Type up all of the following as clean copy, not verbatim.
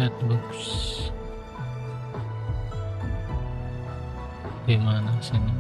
Books di mana sini?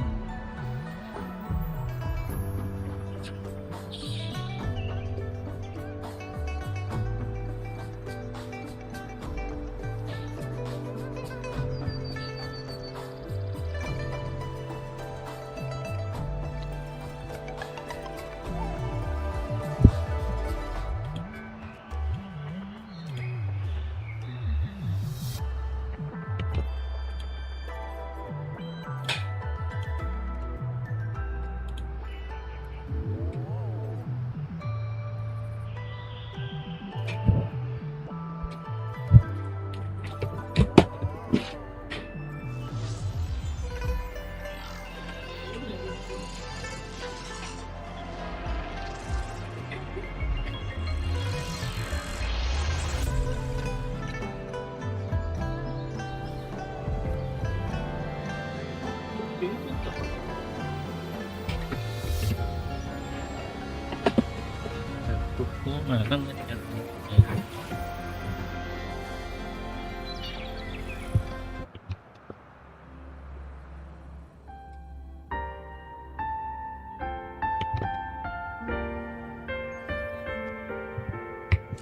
Buku mana kan tadi kan?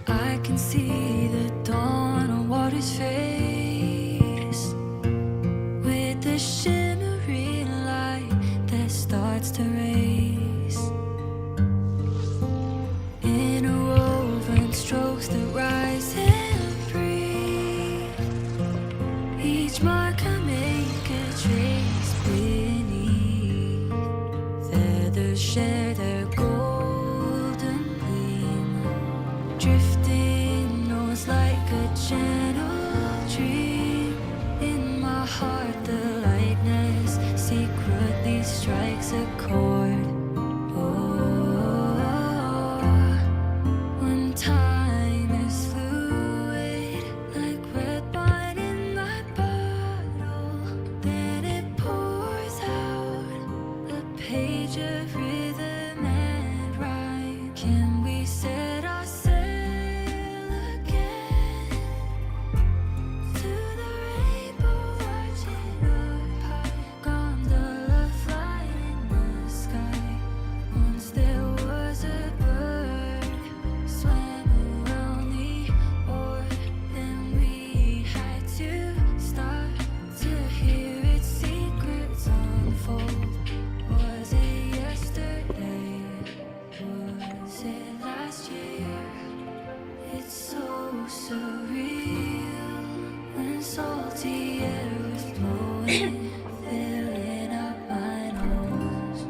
I can see the dawn on water's face, with the shimmering light that starts to race. Interwoven strokes that rise and breathe. Each mark I make a trace beneath. Feathers share their golden gleam, drifting knows like a gentle dream. In my heart the lightness secretly strikes a chord. Oh, when time is fluid, like red wine in my bottle, then it pours out a page of rhythm and rhyme. Can we set our sail again to the rainbow, watching up high? Gondola flying in the sky. Once there was a bird, swam around the orb. Then we had to start to hear its secrets unfold. Was it yesterday? Was it last year? It's so surreal when salty air was blowing, filling up my nose.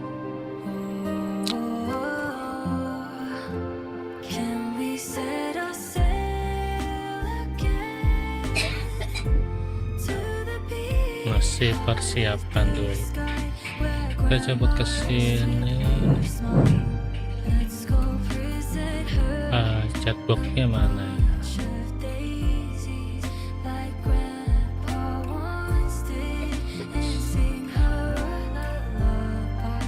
Oh, can we set our sail again to the beach? Masih persiapan dulu. Kita coba ke sini. Let's go visit her. Chatboxnya mana ya? Of daisies like Grandpa once did, and sing her a lullaby.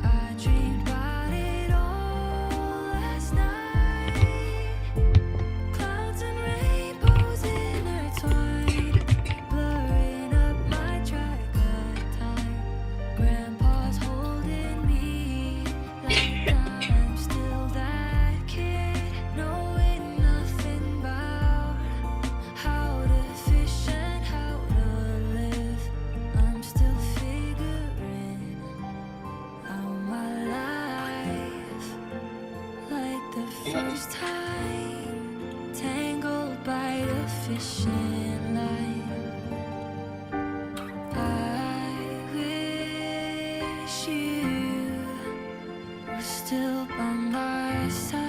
I dreamed about it all last night. Clouds and rainbows intertwined, blurring up my dry-cut time. Grandpa's holding me like I'm still that kid, knowing nothing about how to fish and how to live. I'm still figuring out my life, like the first time, tangled by the fishing line. I wish you were still by my side.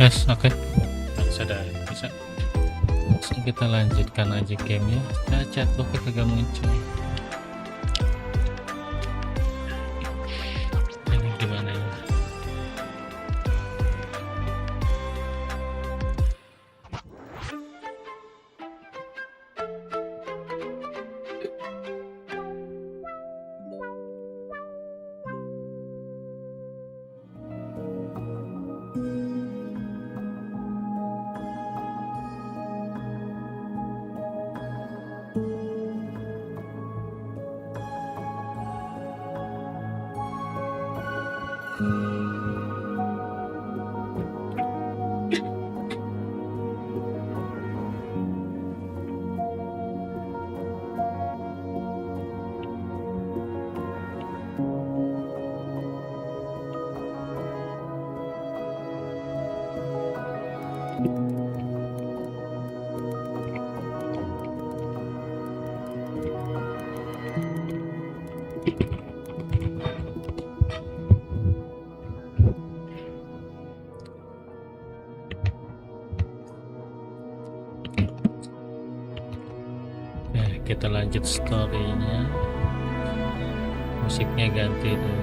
Yes, oke. Nah, sudah bisa. Langsung kita lanjutkan aja gamenya. Chat oke kagak muncul. Ini gimana ya? Kita lanjut storynya. Musiknya ganti dulu.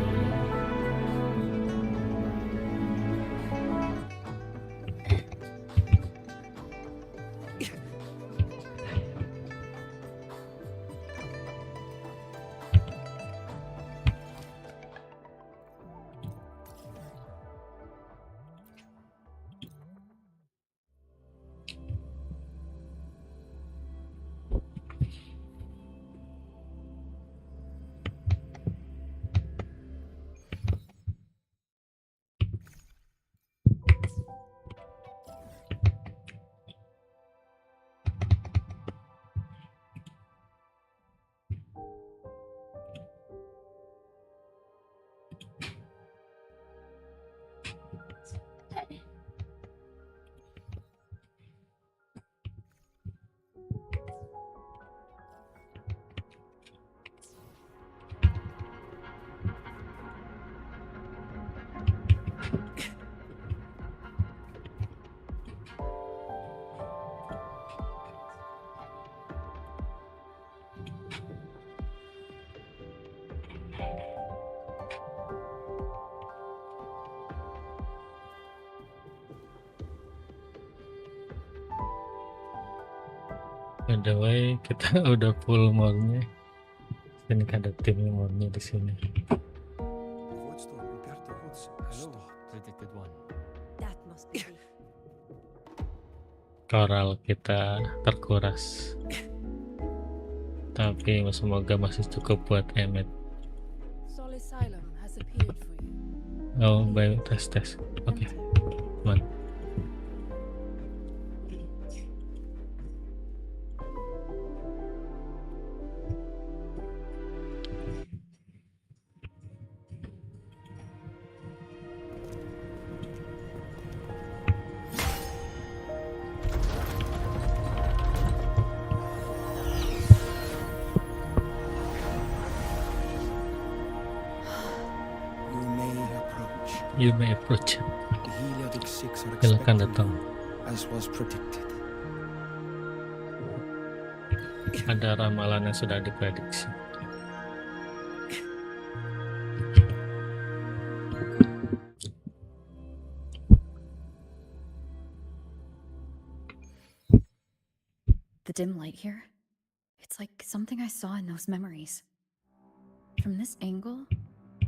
By the way, kita udah full Mornye. Ini kan ada timnya Mornye di sini. Koral kita terkuras, tapi semoga masih cukup buat Emmet. Oh, baik, tes. Oke, teman. You may approach. Silakan datang. Ada ramalan yang sudah diprediksi. The dim light here, it's like something I saw in those memories. From this angle,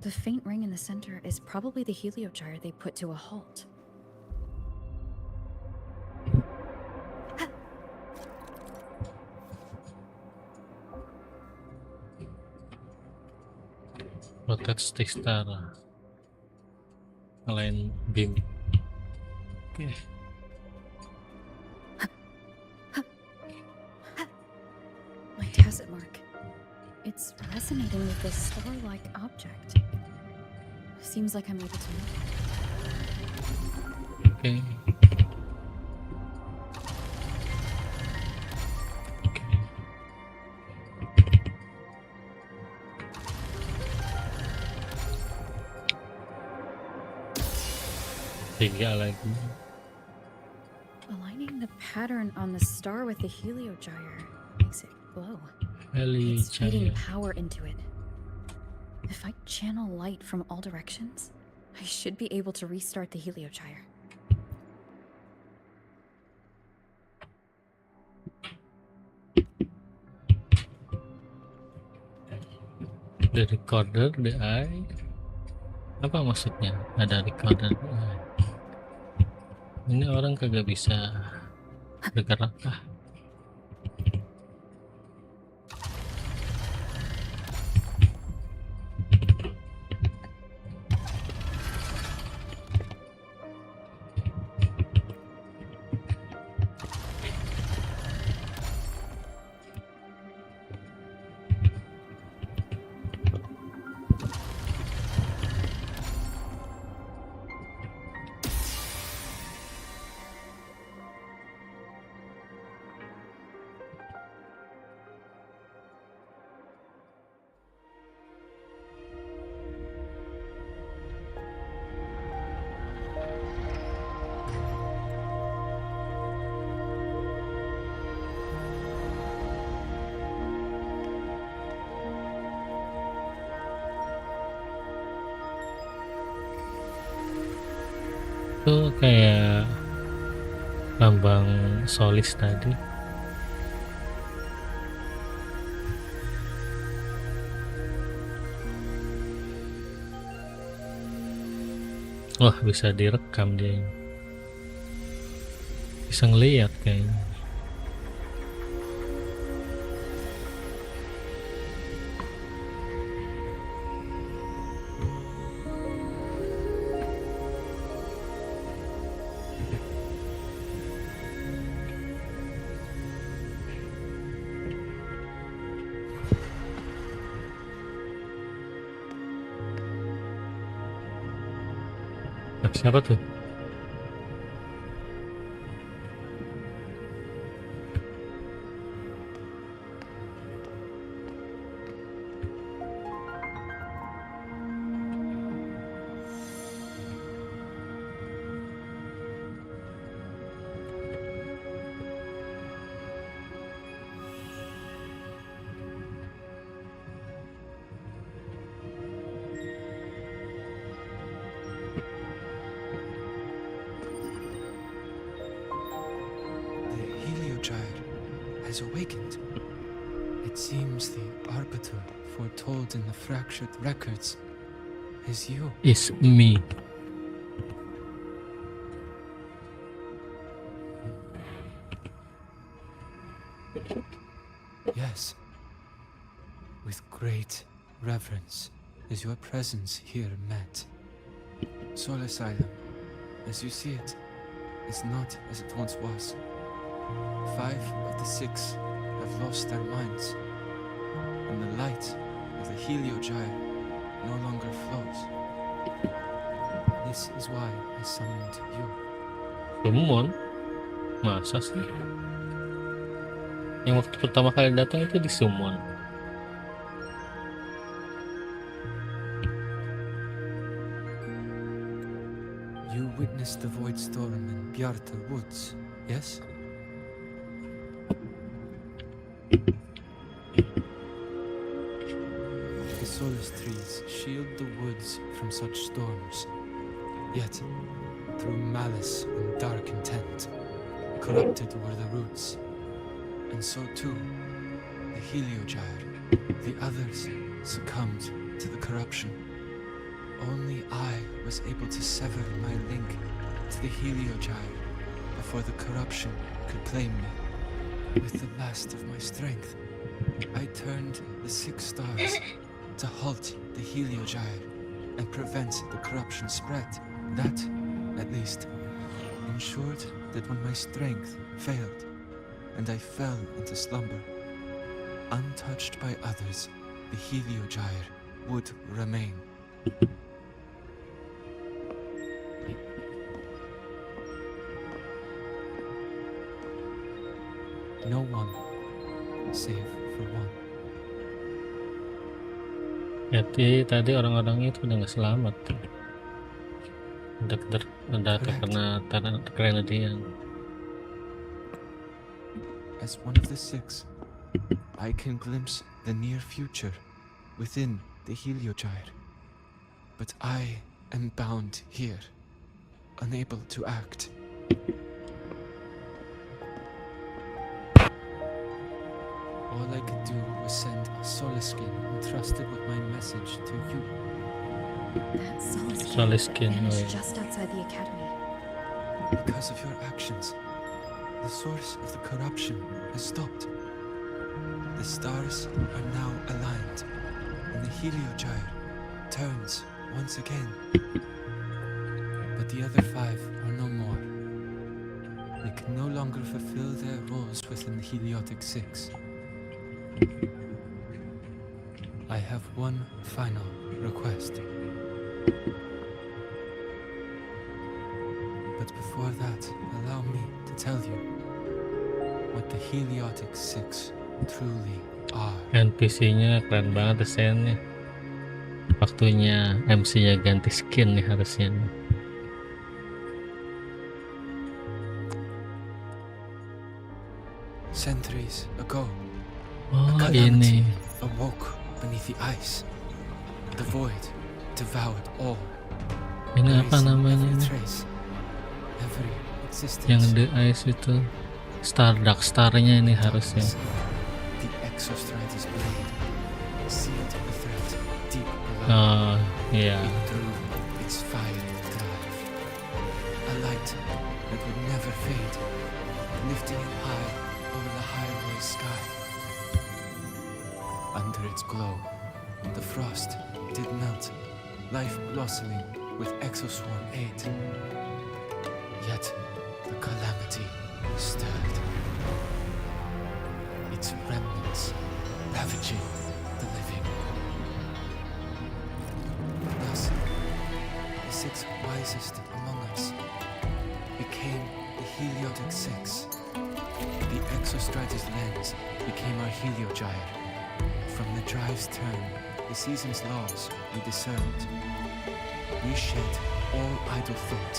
the faint ring in the center is probably the heliogyre they put to a halt. Rotate stick star. Lain beam. Oke. My tacit mark. It's resonating with this star-like object. Seems like I'm able to move. Oke. Tiga lagi. the pattern on the star with the heliogyre makes it glow. It's feeding Heliogyre. power into it. If I channel light from all directions, I should be able to restart the heliogyre. The recorder, the eye. Apa maksudnya? Ada recorder, the eye. Ini orang kagak bisa bergerak ah. Itu kayak lambang solis tadi. Wah, bisa direkam dia. Bisa ngeliat kayaknya. Nah, siapa tuh? Has awakened. It seems the arbiter foretold in the fractured records is you. It's me. Yes. With great reverence is your presence here met. Soul Asylum, as you see it, is not as it once was. 5 of the 6 have lost their minds, and the light of the heliogyre no longer flows. This is why I summoned you. Summon? Masa sih? Yang waktu pertama kali datang itu di summon. You witnessed the void storm in Bjarta Woods, yes? The solace trees shield the woods from such storms. Yet, through malice and dark intent, corrupted were the roots. And so too, the heliogyre. The others succumbed to the corruption. Only I was able to sever my link to the heliogyre before the corruption could claim me. With the last of my strength, I turned the 6 stars to halt the heliogyre and prevent the corruption spread. That, at least, ensured that when my strength failed and I fell into slumber, untouched by others, the heliogyre would remain. No one, save for one. Jadi tadi orang-orangnya itu udah nggak selamat. Udah terkena grenadian. as one of the six, I can glimpse the near future within the Heliogyre. But I am bound here, unable to act. All I could do was send a Solaskin entrusted with my message to you. That Solaskin Solaskin, vanished right. just outside the academy. Because of your actions, the source of the corruption has stopped. The stars are now aligned, and the Heliogyre turns once again. But the other five are no more. They can no longer fulfill their roles within the Heliotic Six. I have one final request. But before that, allow me to tell you what the Heliotic Six truly are. NPC-nya keren banget desainnya. Waktunya MC-nya ganti skin nih harusnya. Centuries ago, Oh a calamity ini. awoke beneath the ice. The void devoured all. Ini apa erasing namanya every ini? trace, every existence. Yang The Ice itu Dark Star-nya ini harusnya. The Exostrider's blade sealed the threat deep below. Oh iya. It drew its fiery drive. A light that would never fade, lifting it high over the Lahai Roi sky. Under its glow, the frost did melt, life blossoming with Exoswarm aid. Yet the calamity stirred, its remnants ravaging the living. Thus, the six wisest among us became the Heliotic Six. The Exostrider's lens became our Heliogyre. From the drive's turn, the season's laws we discerned. We shed all idle thought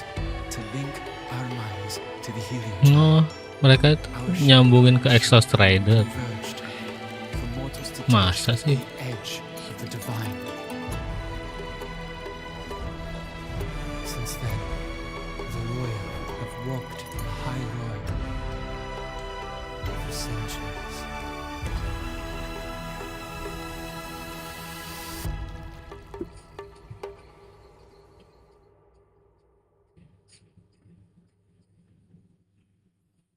to link our minds to the Heliogyre. Oh, mereka itu nyambungin ke Exhaust Rider. Converged for mortals to Masa touch sih? the edge of the divine. Since then, the royal have walked Lahai Roi for centuries.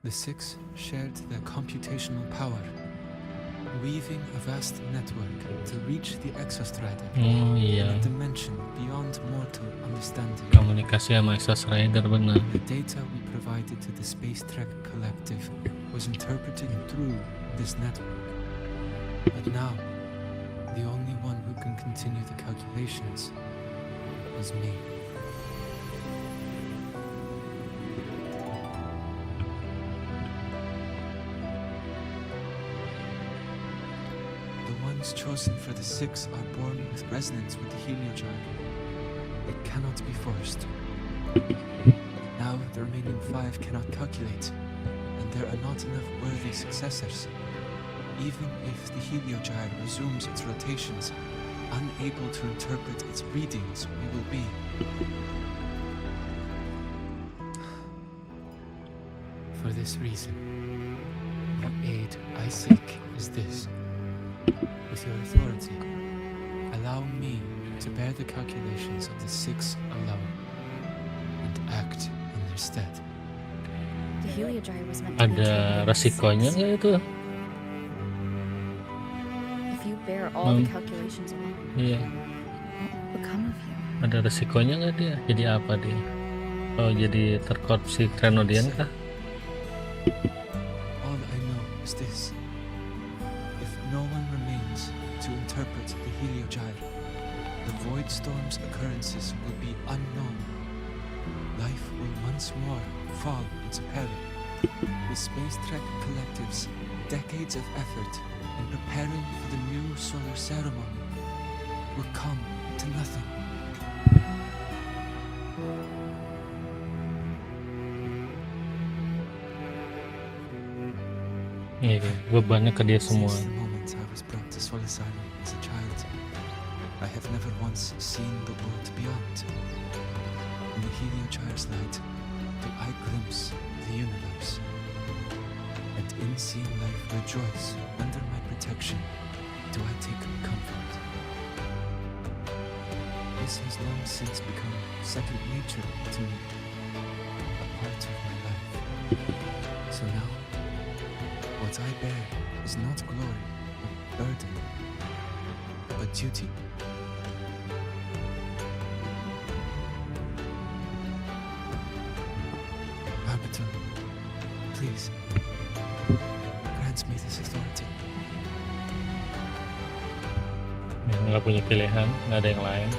The six shared their computational power, weaving a vast network to reach the Exostrider Oh in iya. a dimension beyond mortal understanding. Komunikasi sama Exhaust Rider benar. The data we provided to the Space Trek Collective was interpreted through this network. But now, the only one who can continue the calculations is me. The ones chosen for the six are born with resonance with the Heliogyre. It cannot be forced. Now the remaining five cannot calculate, and there are not enough worthy successors. Even if the Heliogyre resumes its rotations, unable to interpret its readings, we will be. For this reason, the aid I seek is this. With your authority, allow me to bear the calculations of the six alone and act in their stead. The Heliogyre was meant to be Ada interpreted by resikonya six. nggak itu? If you bear all the Hmm. calculations alone, Iya. what will become of you? Ada resikonya nggak dia? Jadi apa dia? Oh jadi terkorupsi Krenodian kah? All I know is this. If no one remains to interpret the Heliogyre, the Void Storm's occurrences will be unknown. Life will once more fall into peril. The Space Trek Collective's decades of effort in preparing for the new solar ceremony will come to nothing. Iya, bebannya ke dia semua. Since the moment I was brought to Solis Island as a child, I have never once seen the world beyond. In the Heliogyre's light, do I glimpse the universe? And in seeing life rejoice under my protection, do I take comfort? This has long since become second nature to me, a part of my life. So now, what I bear is not glory or burden, but duty. Arbiter, please, grant me this authority. Nggak punya pilihan, nggak ada yang lain.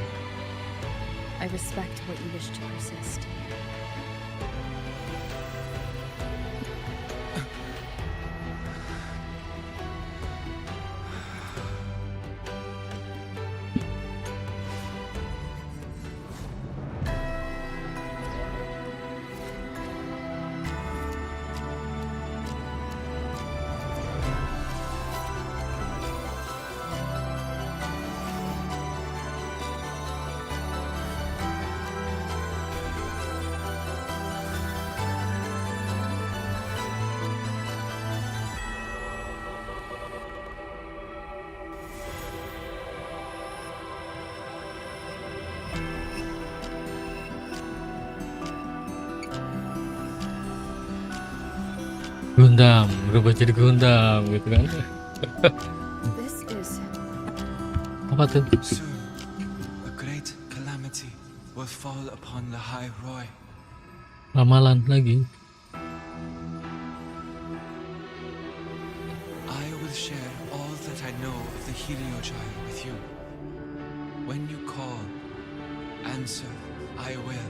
I respect what you wish to persist. Gundam, berubah jadi Gundam gitu kan. This is Apa tuh? Soon, a great calamity will fall upon Lahai Roi. Ramalan lagi. I will share all that I know of the Heliogyre with you. When you call, answer, I will.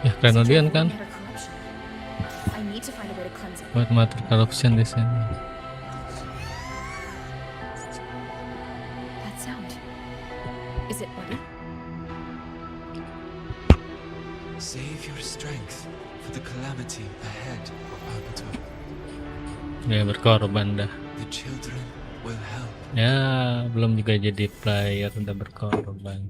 Ya Grenadian kan matter corruption. I need to find a way to cleanse it. buat matter corruption di sini. That sound. Is it Buddy? Save your strength for the calamity ahead, Arbiter. Ya berkorban dah. The children will help. Ya belum juga jadi player udah berkorban.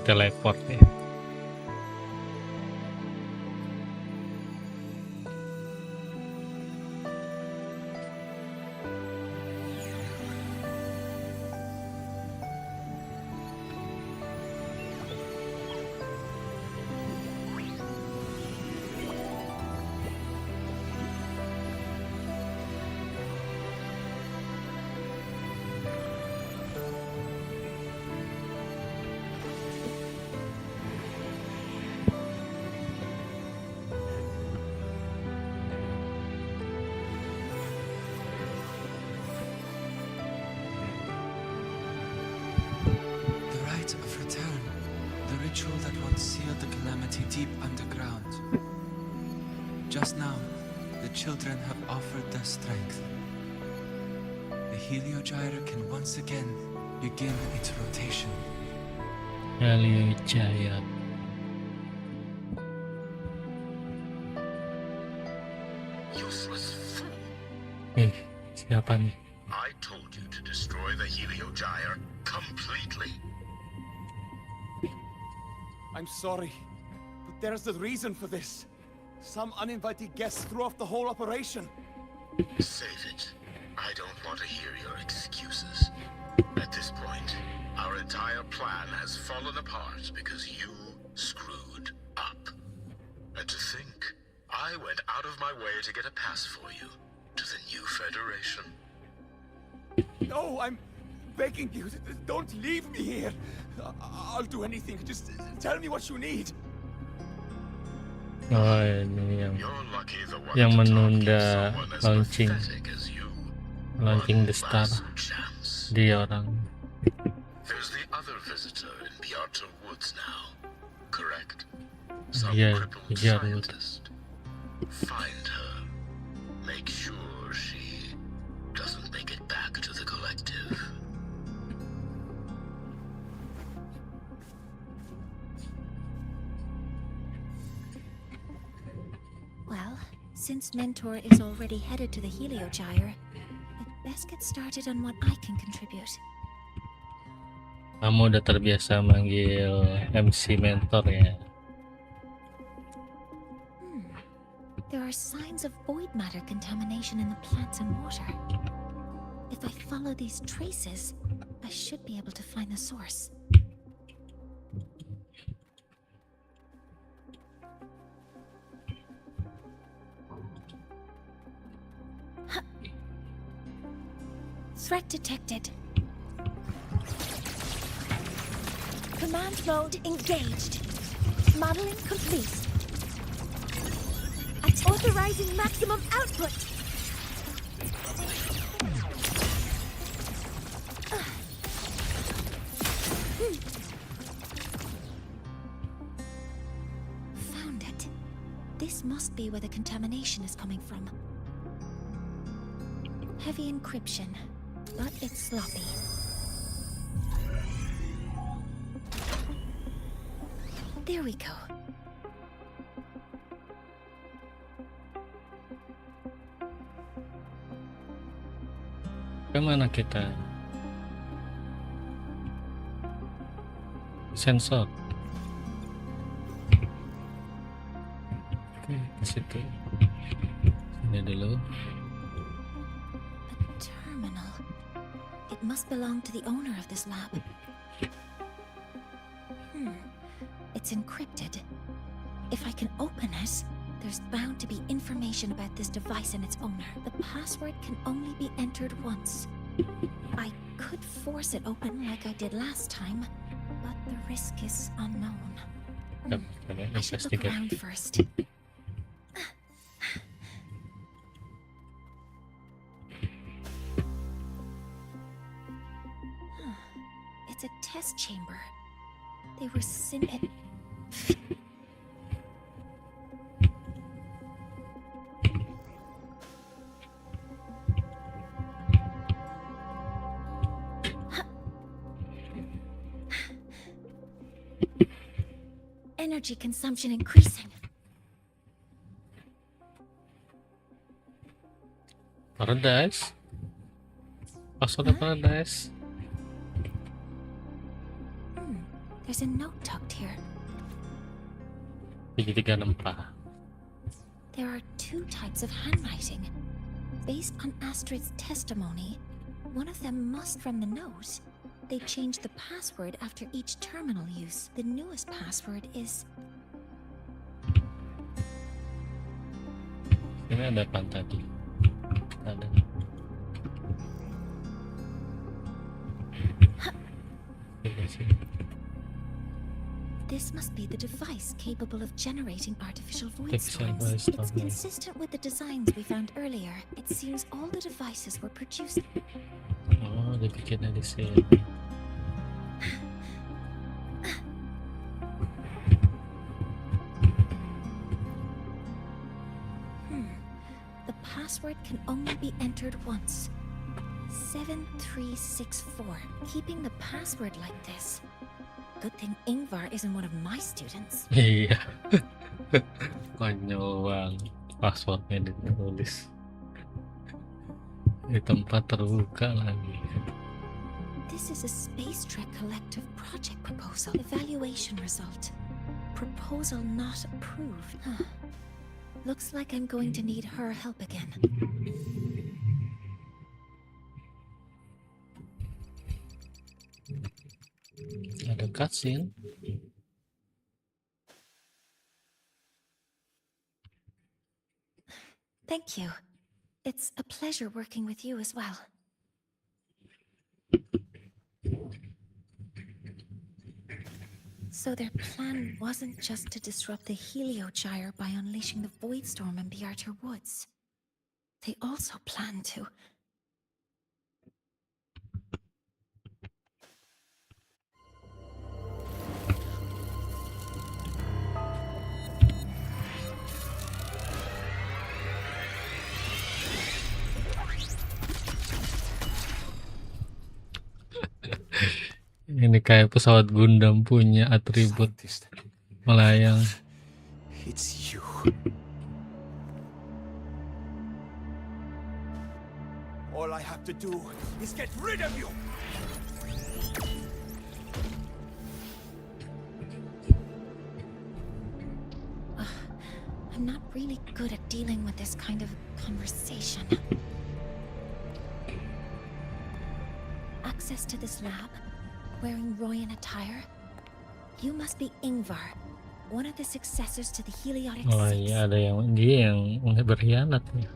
Teleport ya. The rite of return, the ritual that once sealed the calamity deep underground. Just now, the children have offered their strength. The Heliogyre can once again begin its rotation. Heliogyre. Useless fool. Siapa nih? I told you to destroy the Heliogyre completely. I'm sorry, but there's a reason for this. Some uninvited guests threw off the whole operation. Save it. I don't want to hear your excuses. At this point, our entire plan has fallen apart because you screwed up. And to think, I went out of my way to get a pass for you to the new Federation. No, I'm begging you, don't leave me here. I'll do anything. Just tell me what you need. Oh ini You're lucky the one yang to talk menunda is someone as launching pathetic as you. launching the One star. last chance. Dia orang. There's the other visitor in Bjarter Woods now, correct? Some Yeah, crippled Bjarter Wood. scientist. Find her. Make sure she doesn't make it back to the collective. Well, since Mentor is already headed to the Heliogyre, I'd best get started on what I can contribute. Kamu udah terbiasa manggil MC mentor ya. There are signs of void matter contamination in the plants and water. If I follow these traces, I should be able to find the source. Threat detected. Command mode engaged. Modeling complete. Authorizing maximum output. Found it. This must be where the contamination is coming from. Heavy encryption, but it's sloppy. There we go. Kemana kita? Sensor. Oke, ke situ. Sini dulu. A terminal. It must belong to the owner of this lab. It's encrypted. If I can open it, there's bound to be information about this device and its owner. The password can only be entered once. I could force it open like I did last time, but the risk is unknown. I should look around first. It's a test chamber. They were energy consumption increasing. Paradise. Password Paradise. There's a note tucked here. 334. There are two types of handwriting. Based on Astrid's testimony, one of them must run the note. They changed the password after each terminal use. The newest password is... Ini ada apa tadi? Ada. This must be the device capable of generating artificial void storms. It's consistent with the designs we found earlier. It seems all the devices were produced... Oh, dibikinnya di sini. The password can only be entered once. 7364. Keeping the password like this. Good thing Ingvar isn't one of my students. Iya. Konyol banget. Passwordnya ditulis di tempat terbuka lagi. This is a Space Trek Collective project proposal. Evaluation result. Proposal not approved. Looks like I'm going to need her help again. Ada cutscene. Thank you. It's a pleasure working with you as well. So their plan wasn't just to disrupt the Heliogyre by unleashing the Void Storm in Bjarter Woods. They also planned to... Ini kayak pesawat Gundam punya atribut Scientist. melayang. It's you. All I have to do is get rid of you. I'm not really good at dealing with this kind of conversation. Access to this lab, wearing Royan attire. You must be Ingvar, one of the successors to the Heliotic Oh Six. iya, ada yang dia yang berkhianat nih.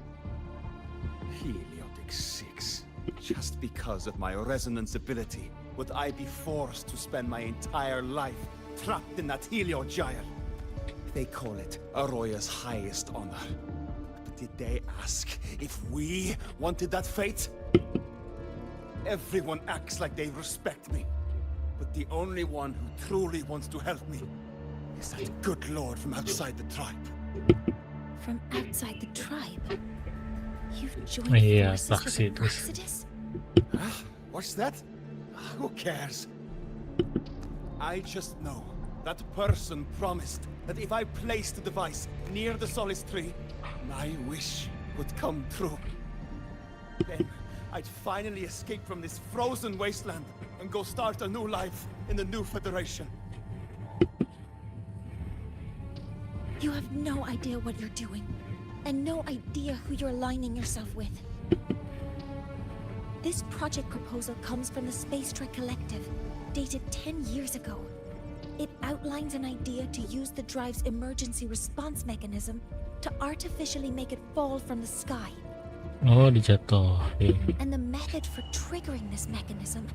Heliotic 6. Just because of my resonance ability, would I be forced to spend my entire life trapped in that Heliogyre? They call it Aroya's highest honor. But did they ask if we wanted that fate? Everyone acts like they respect me. But the only one who truly wants to help me is that good lord from outside the tribe. From outside the tribe? You've joined Iya, forces with the Praxidus. Praxidus? Huh? What's that? Who cares? I just know that person promised that if I placed the device near the solace tree, my wish would come true. Then I'd finally escape from this frozen wasteland and go start a new life in the new Federation. You have no idea what you're doing, and no idea who you're aligning yourself with. This project proposal comes from the Space Trek Collective, dated 10 years ago. It outlines an idea to use the drive's emergency response mechanism to artificially make it fall from the sky. Oh, dijatuhin. And the method for triggering this mechanism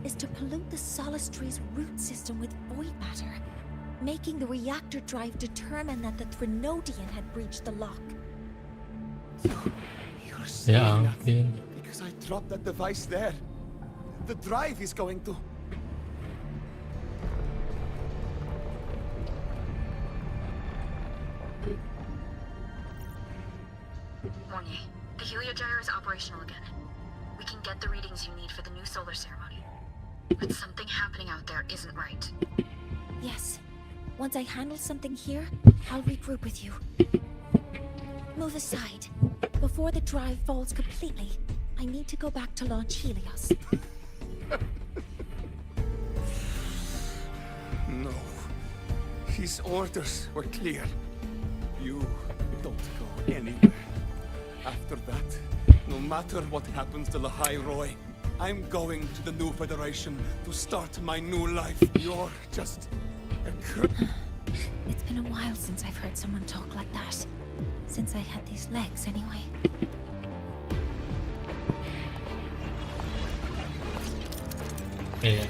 is to pollute the Solace Tree's root system with void matter, making the reactor drive determine that the Threnodian had breached the lock. You're Ya saying that ampun. because I dropped that device there. The drive is going to... Mornye, the Heliogyre is operational again. We can get the readings you need for the new solar ceremony. But something happening out there isn't right. Yes. Once I handle something here, I'll regroup with you. Move aside. Before the drive falls completely, I need to go back to launch Helios. No. His orders were clear. You don't go anywhere. After that, no matter what happens to Lahai Roi, I'm going to the new Federation to start my new life. You're just a It's been a while since I've heard someone talk like that. Since I had these legs, anyway. Iya.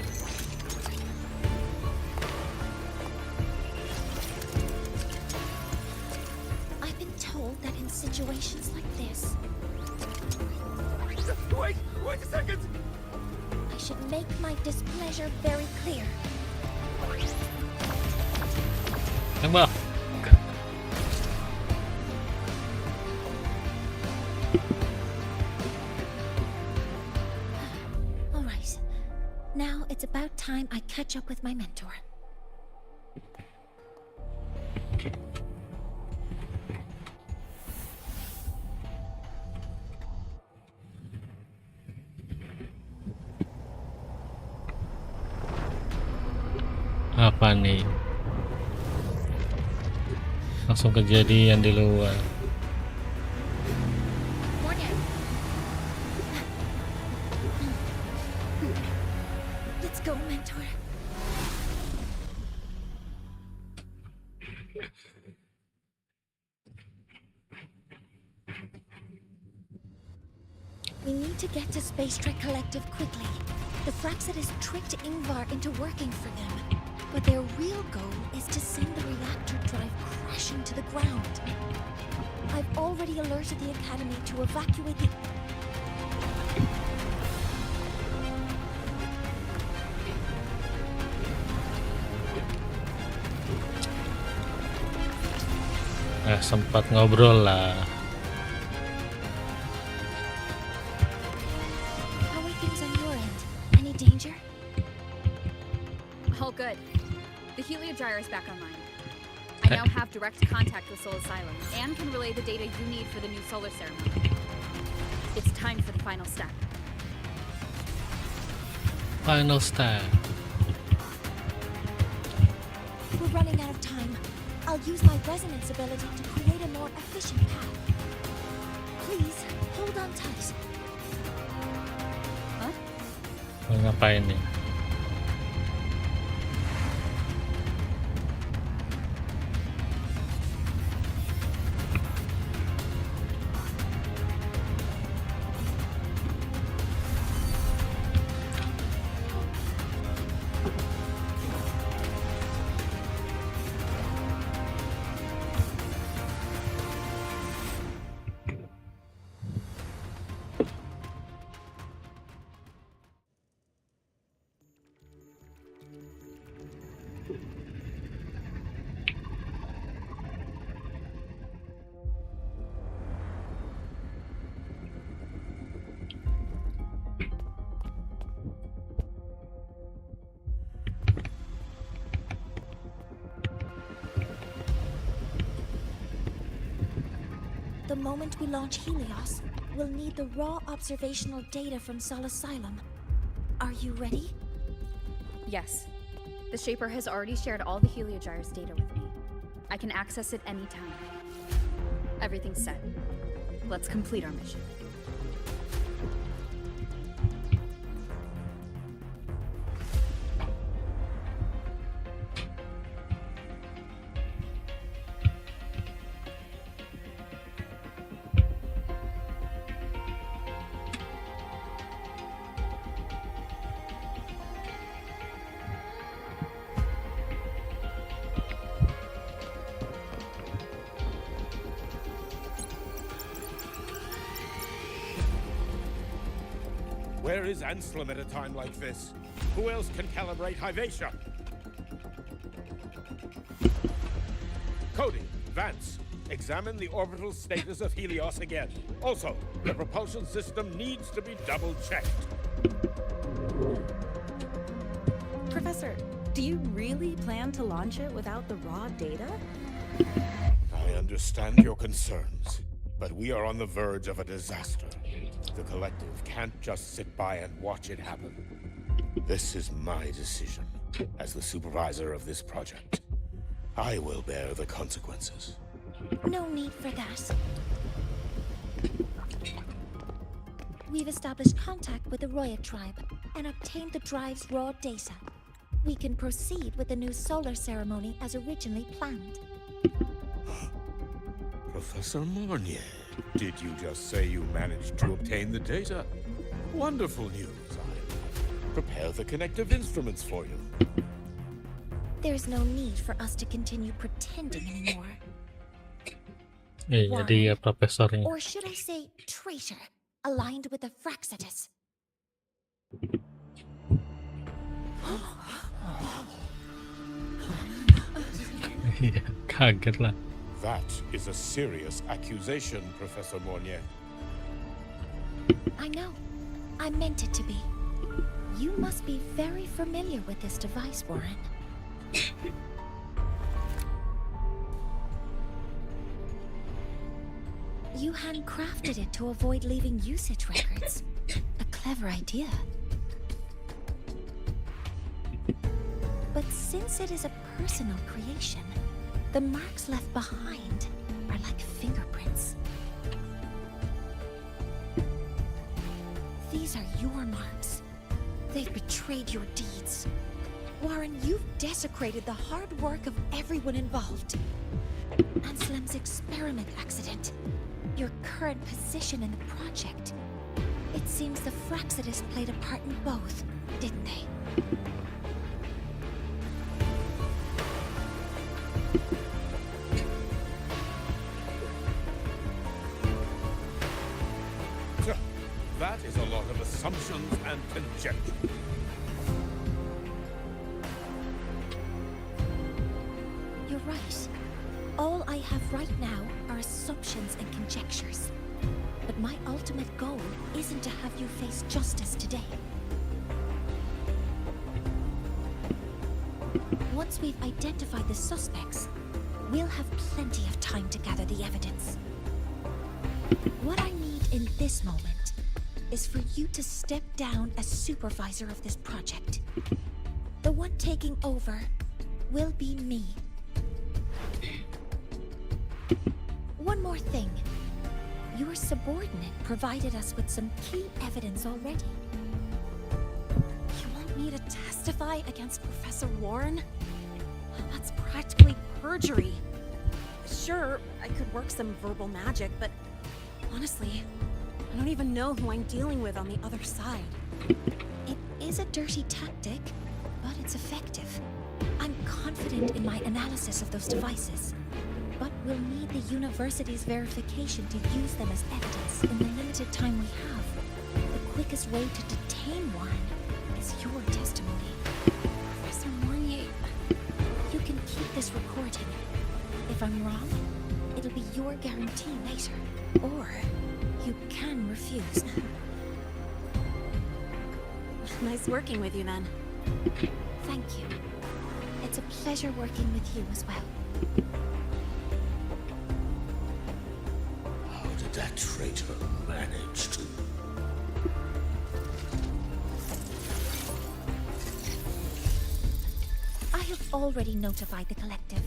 I've been told that in situations like this, Wait a second! I should make my displeasure very clear. Tembak. All right. Now it's about time I catch up with my mentor. Apa nih? Langsung kejadian di luar. Mornye. Let's go, mentor. We need to get to Space Trek Collective quickly. The Fraxidus tricked Ingvar into working for them, but their real goal is to send the reactor drive crashing to the ground. I've already alerted the Academy to evacuate the... Sempat ngobrol lah. How are things on your end? Any danger? All good. The Heliogyre is back online. I now have direct contact with Soul Asylum and can relay the data you need for the new solar ceremony. It's time for the final step. Final step. We're running out of time. I'll use my resonance ability to create a more efficient path. Please, hold on tight. Huh? Mau ngapain nih? The moment we launch Helios, we'll need the raw observational data from Sol Asylum. Are you ready? Yes. The Shaper has already shared all the Heliogyre's data with me. I can access it anytime. Everything's set. Let's complete our mission. Where is Anselm at a time like this? Who else can calibrate Hyvatia? Cody, Vance, examine the orbital status of Helios again. Also, the propulsion system needs to be double-checked. Professor, do you really plan to launch it without the raw data? I understand your concerns, but we are on the verge of a disaster. The Collective can't just sit by and watch it happen. This is my decision. As the supervisor of this project, I will bear the consequences. No need for that. We've established contact with the Roi tribe and obtained the drive's raw data. We can proceed with the new solar ceremony as originally planned. Professor Mornye, did you just say you managed to obtain the data? Wonderful news. I'll prepare the connective instruments for you. There's no need for us to continue pretending anymore. Jadi ya profesornya. Or should I say traitor, aligned with the Fraxitus. Iya, kaget lah. That is a serious accusation, Professor Mornye. I know. I meant it to be. You must be very familiar with this device, Warren. You handcrafted it to avoid leaving usage records. A clever idea. But since it is a personal creation, the marks left behind are like fingerprints. These are your marks. They've betrayed your deeds. Warren, you've desecrated the hard work of everyone involved. Anselm's experiment accident. Your current position in the project. It seems the Fraxitus played a part in both, didn't they? That is a lot of assumptions and conjecture. You're right. All I have right now are assumptions and conjectures. But my ultimate goal isn't to have you face justice today. Once we've identified the suspects, we'll have plenty of time to gather the evidence. What I need in this moment is for you to step down as supervisor of this project. The one taking over will be me. One more thing. Your subordinate provided us with some key evidence already. You want me to testify against Professor Warren? That's practically perjury. Sure, I could work some verbal magic, but honestly, I don't even know who I'm dealing with on the other side. It is a dirty tactic, but it's effective. I'm confident in my analysis of those devices, but we'll need the university's verification to use them as evidence in the limited time we have. The quickest way to detain Warren is your testimony. Professor Mornye, You can keep this recording. If I'm wrong, it'll be your guarantee later. Or you can refuse. nice working with you then. Thank you. It's a pleasure working with you as well. How did that traitor manage to... I have already notified the collective.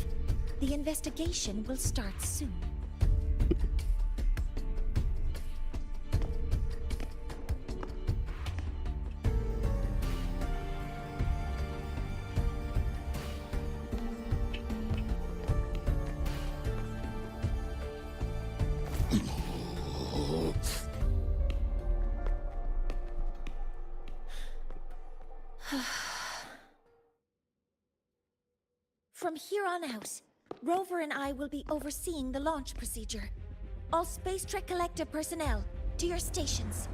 The investigation will start soon. From here on out, Rover and I will be overseeing the launch procedure. All Space Trek Collective personnel, to your stations.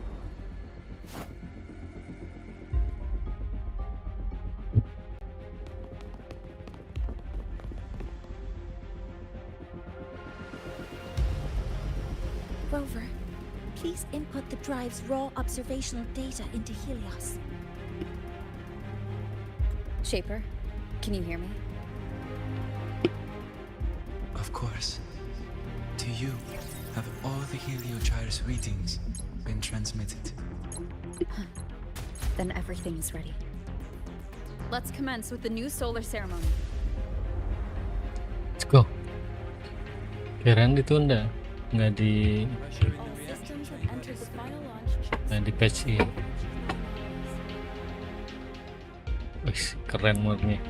Rover, please input the drive's raw observational data into Helios. Shaper, can you hear me? Of course. To you, have all the Heliogyre's readings been transmitted? Then everything is ready. Let's commence with the new solar ceremony. Let's go. Kirain ditunda, nggak di All systems have entered the final launch. patch in. Wih, keren murni.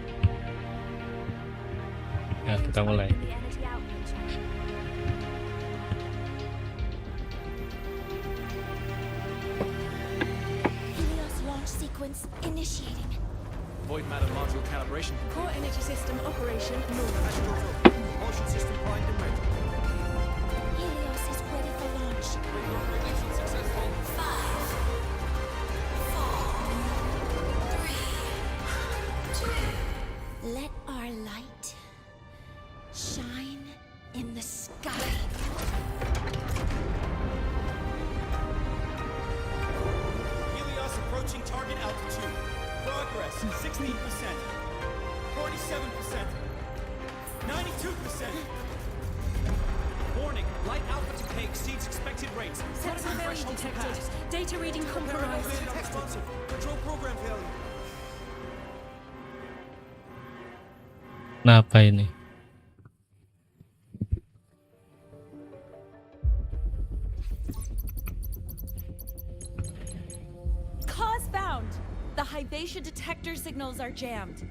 Ya, kita mulai. The energy output check. Helios launch sequence initiating. Void matter module calibration. Core energy system operation moved. Motion system primed and ready. Helios is ready for launch. Regulation successful. 5, 4, 3, 2. Let our light shine in the sky. Helios approaching target altitude. Progress 16%. 47%. 92%. Warning, light output decay exceeds expected rates. Sensor failure detected. Data reading compromised. Unresponsive. Control program failure. Kenapa ini? Cause found. The Hybatia detector signals are jammed.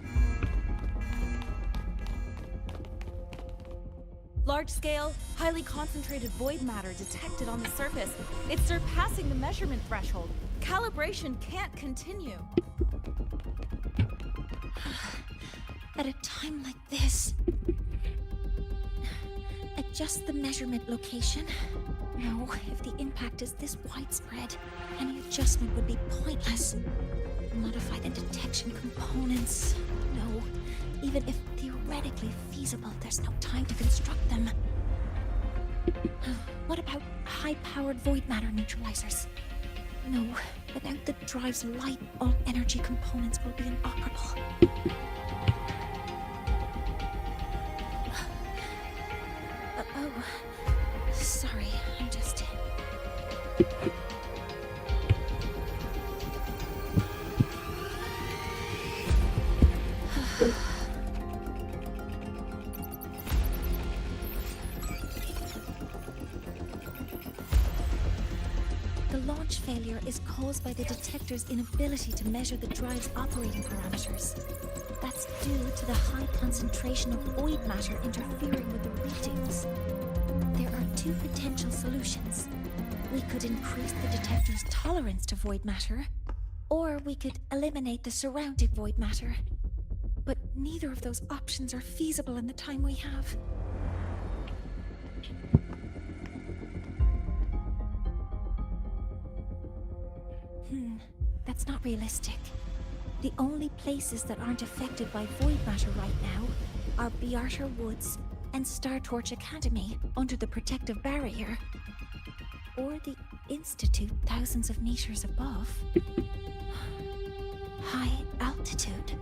Large-scale, highly concentrated void matter detected on the surface. It's surpassing the measurement threshold. Calibration can't continue. At a time like this, adjust the measurement location. No, if the impact is this widespread, any adjustment would be pointless. Modify the detection components. No, even if theoretically feasible, there's no time to construct them. What about high-powered void matter neutralizers? No, without the drive's light, all energy components will be inoperable. Oh, sorry, I'm just... The launch failure is caused by the detector's inability to measure the drive's operating parameters. That's due to the high concentration of void matter interfering with the readings. There are two potential solutions. We could increase the detector's tolerance to void matter, or we could eliminate the surrounding void matter. But neither of those options are feasible in the time we have. That's not realistic. The only places that aren't affected by void matter right now are Bearter Woods and Star Torch Academy under the protective barrier. Or the Institute thousands of meters above. High altitude.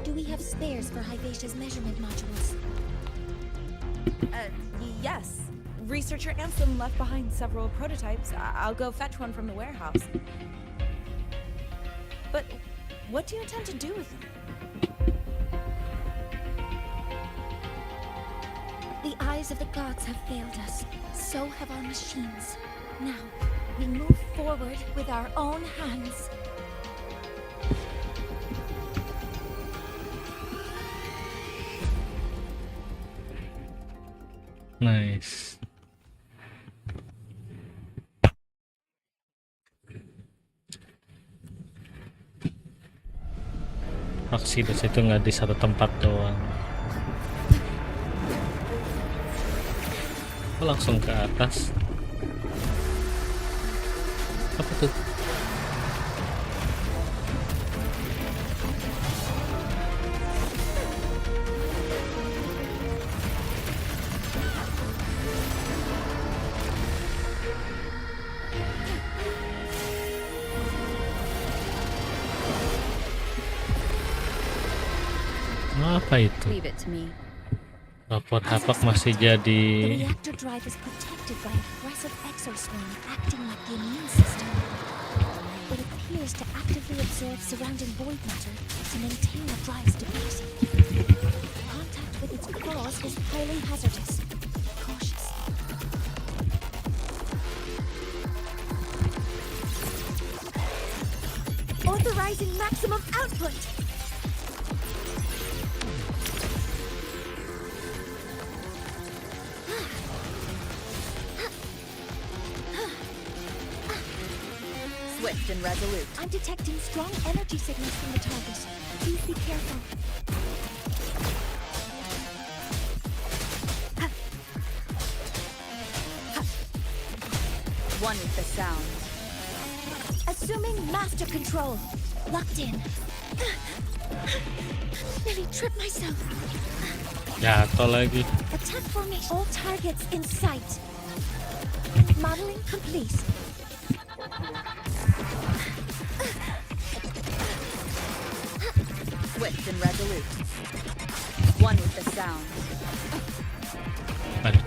Do we have spares for Hivacia's measurement modules? Yes. Researcher Ansem left behind several prototypes. I'll go fetch one from the warehouse. But what do you intend to do with them? The eyes of the gods have failed us. So have our machines. Now, we move forward with our own hands. Nice. Oksidas itu nggak di satu tempat doang. Oh, langsung ke atas. Apa tuh? Apa itu? Leave it to me. Rapor hapak masih The jadi reactor drive is protected by an aggressive exoswarm acting like the immune system. It appears to actively absorb surrounding void matter to maintain the drive's stability. Contact with its claws is highly hazardous. Cautious. Authorizing maximum output! Swift and resolute. I'm detecting strong energy signals from the target. Please be careful. One with the sound. Assuming master control. Locked in. Nearly tripped myself. jatuh lagi. Attack formation. All targets in sight. Modeling complete. Swift and resolute. One with the sound. Aduh.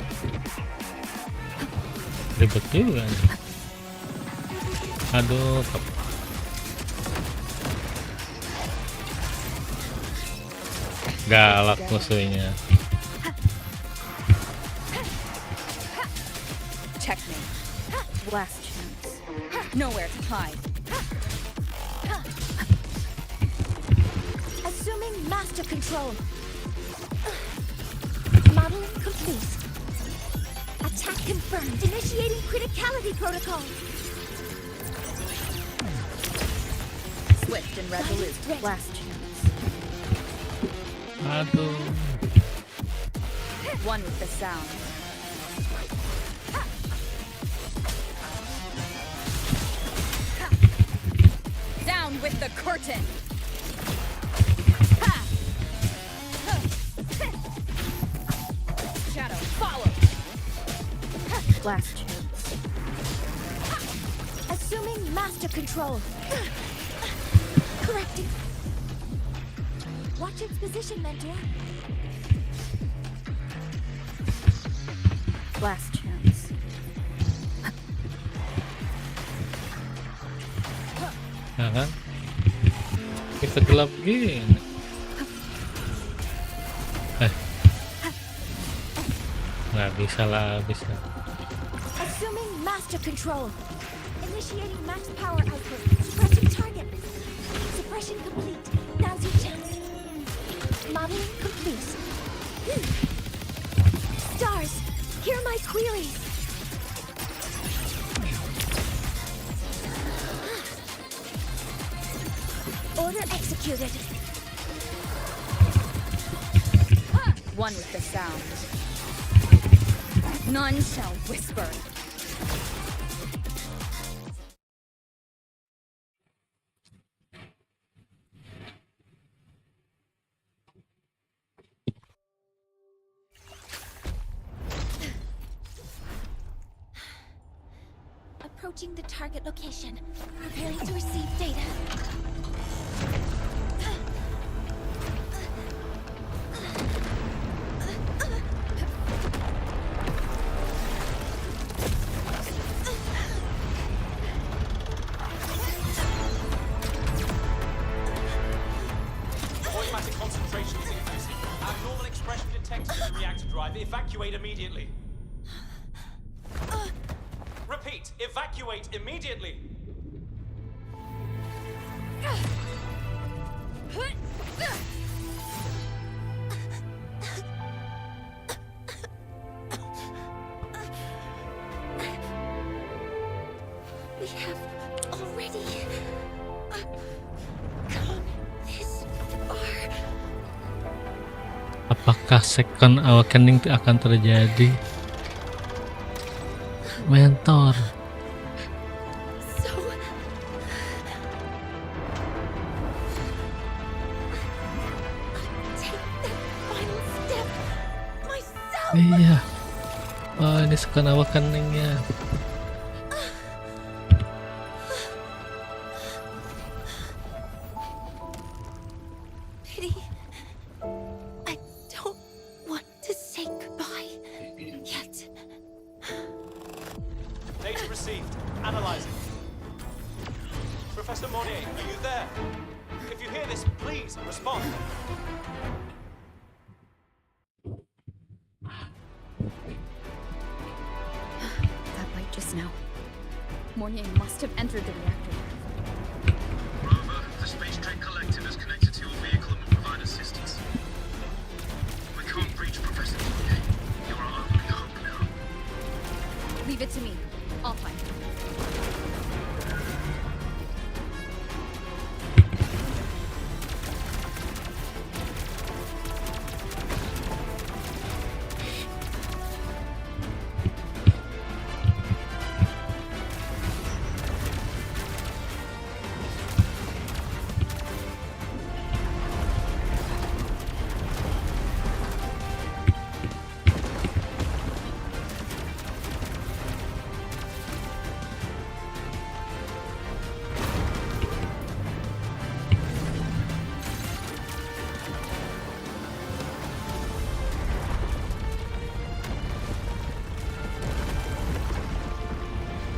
Ribet juga nih. Aduh, galak musuhnya. Checkmate. Last chance. Nowhere to hide. Assuming master control. Modeling complete. Attack confirmed. Initiating criticality protocol. Swift and resolute. Last chance. Aduh. One with the sound. Down with the curtain. Shadow, follow. Last chance. Assuming master control. Correcting. Watch its position, Mentor. Last chance. Nah kan? Kita gelap gini. Nggak bisa lah, bisa. Assuming master control. Initiating max power output. Suppressing target. Suppression complete. Now's your chance. Modeling complete. Stars, hear my queries. Order executed. One with the sound. None shall whisper. Approaching the target location. Preparing to receive data. Automatic concentration is increasing. Abnormal expression detected in the reactor drive. Evacuate immediately. Repeat, evacuate immediately. We have already come this far. Apakah second awakening akan terjadi? Mentor. So take that final step myself. Iya. Oh, ini second awakeningnya. Pity. I don't want to say goodbye yet. Data received. Analyzing. Professor Mornye, are you there? If you hear this, please respond. That light just now. Mornye must have entered the reactor. Rover, the Space Trade Collective is connected to your vehicle and will provide assistance. We can't reach Professor Mornye. You're our only hope now. Leave it to me. I'll find him.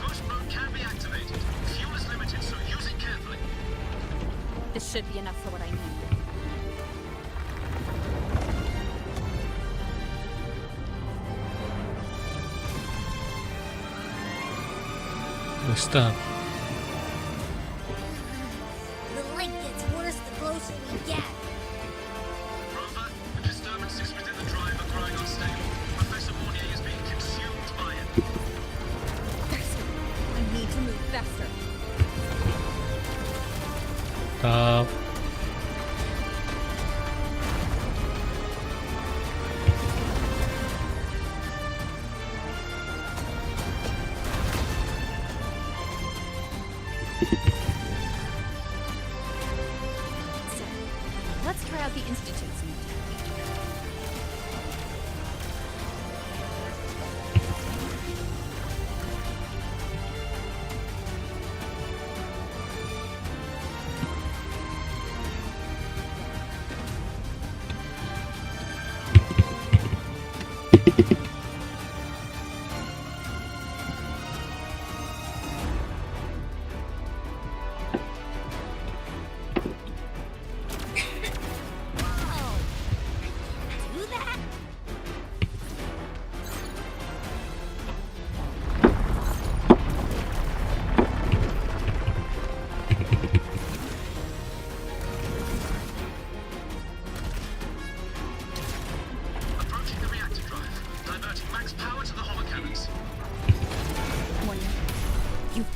Boost mode can be activated. Fuel is limited, so use it carefully. This should be enough for what I need. Stop. The link gets worse the closer we get. Rover, the disturbances within the drive are growing unstable. Professor Mornye is being consumed by it. Faster. I need to move faster. Stop. So, let's try out the Institute's meeting.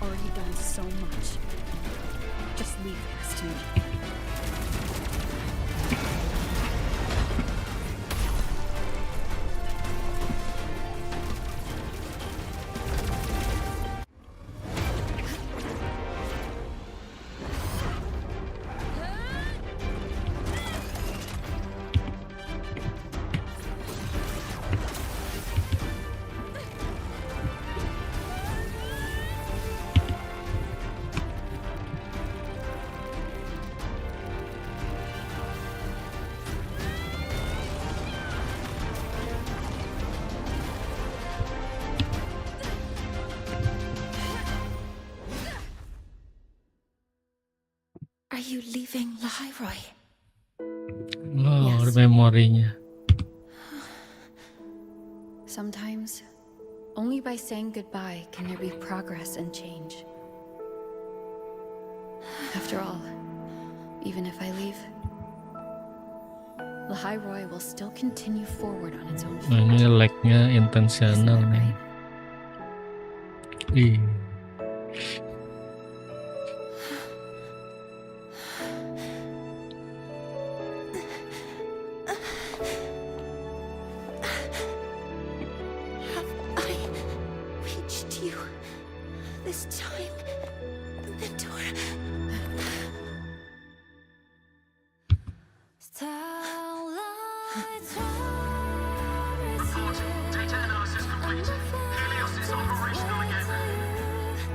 already done so much. Just leave the rest to me. Are you leaving Lahai Roi? Oh, Yes. memorinya. Sometimes, only by saying goodbye can there be progress and change. After all, even if I leave, Lahai Roi will still continue forward on its own Nah, feet. ini lag-nya Isn't intensional that nih. right? Ih. Have I reached you this time, Mentor? Data analysis complete. Helios is operational again.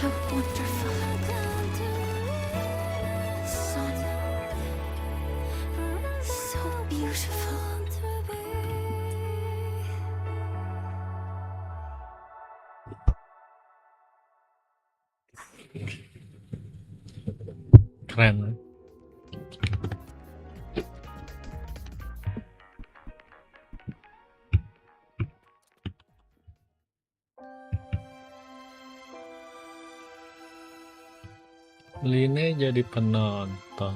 How wonderful. Sun. So beautiful. Keren. Line jadi penonton.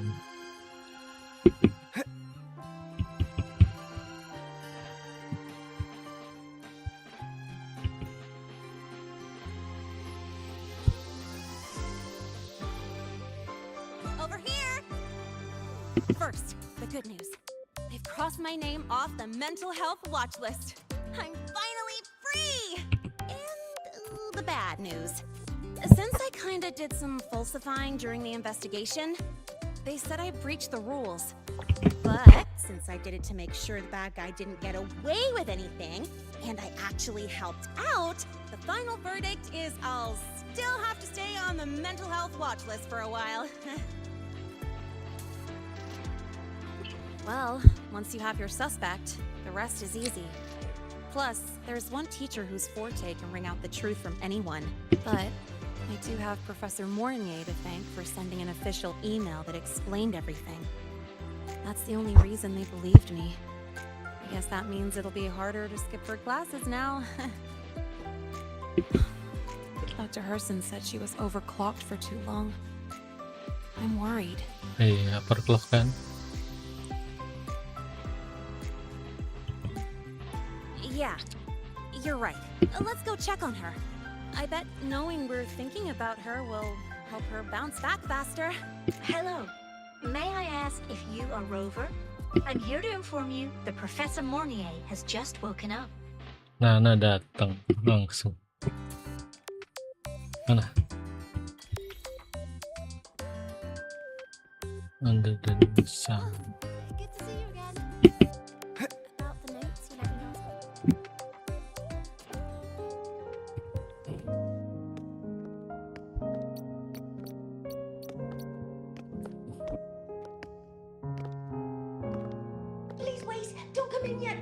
Over here! First, the good news. They've crossed my name off the mental health watch list. I'm finally free! And the bad news. Since I kinda did some falsifying during the investigation, they said I breached the rules. But since I did it to make sure the bad guy didn't get away with anything, and I actually helped out, the final verdict is I'll still have to stay on the mental health watch list for a while. Well, once you have your suspect, the rest is easy. Plus, there's one teacher whose forte can wring out the truth from anyone. But I do have Professor Mornye to thank for sending an official email that explained everything. That's the only reason they believed me. I guess that means it'll be harder to skip her classes now. Dr. Herson said she was overclocked for too long. I'm worried. Iya, overclock kan. Yeah, you're right. Let's go check on her. I bet knowing we're thinking about her will help her bounce back faster. Hello. May I ask if you are Rover? I'm here to inform you that Professor Mornye has just woken up. Nana datang langsung. Mana? Under the sun. Good to see you again. About the notes you left me last week. Please wait! Don't come in yet!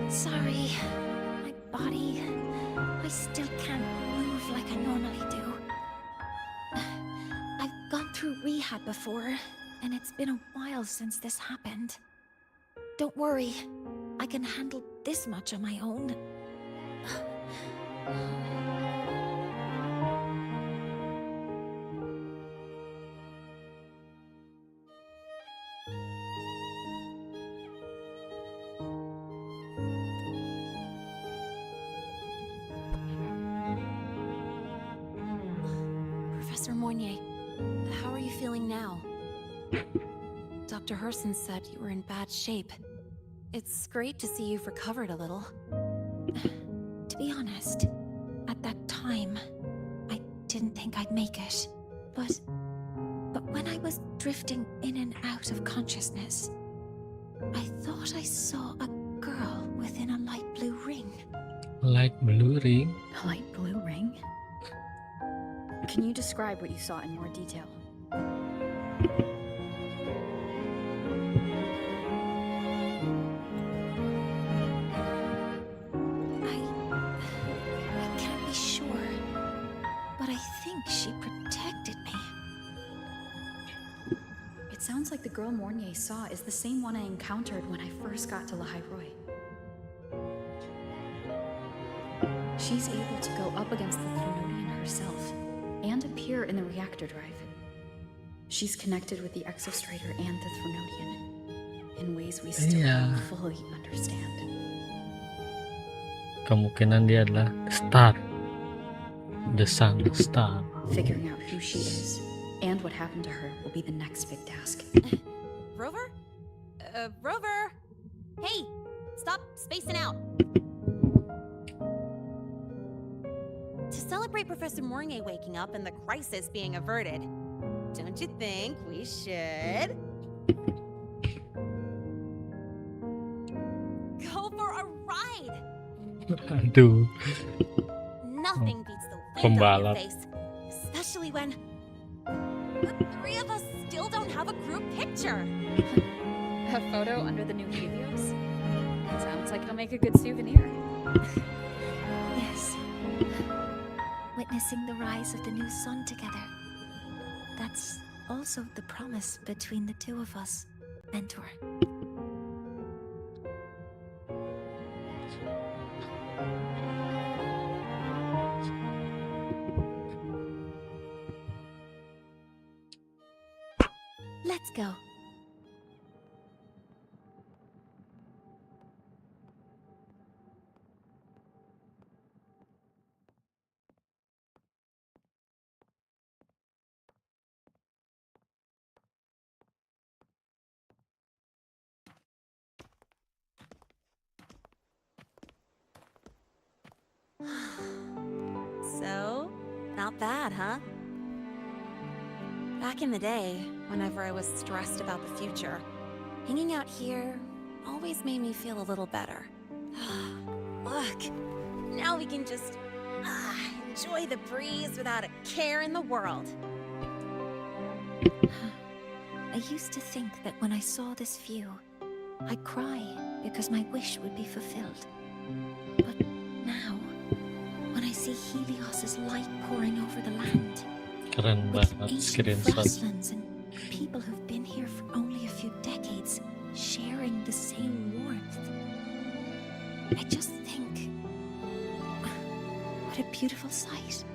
Sorry. My body. I still can't move like I normally do. rehab before, and it's been a while since this happened. Don't worry, I can handle this much on my own. Professor Mornye, how are you feeling now? Dr. Herson said you were in bad shape. It's great to see you've recovered a little. To be honest, at that time, I didn't think I'd make it. But when I was drifting in and out of consciousness, I thought I saw a girl within a light blue ring. Light blue ring. A light blue ring? Can you describe what you saw in more detail? I can't be sure, but I think she protected me. It sounds like the girl Mornye saw is the same one I encountered when I first got to Lahai Roi. She's able to go up against the Tertundanya herself and appear in the reactor drive. She's connected with the Exostrator and the Tertundanya in ways we still don't fully understand. Kemungkinan dia adalah star, the sun star. Figuring out who she is and what happened to her will be the next big task. Rover? Rover! Hey! Stop spacing out! To celebrate Professor Mornye waking up and the crisis being averted, don't you think we should go for a ride? Aduh, Nothing beats the wind on your pembalap. face, especially when the three of us still don't have a group picture. A photo under the new Helios? Sounds like it'll make a good souvenir. Yes. Witnessing the rise of the new sun together. That's also the promise between the two of us, Mentor. Let's go. So, not bad, huh? Back in the day, whenever I was stressed about the future, hanging out here always made me feel a little better. Look, now we can just enjoy the breeze without a care in the world. I used to think that when I saw this view, I'd cry because my wish would be fulfilled. But now, when I see Helios's light pouring over the land, Keren with banget ancient screenshot. grasslands and people who've been here for only a few decades sharing the same warmth, I just think, what a beautiful sight.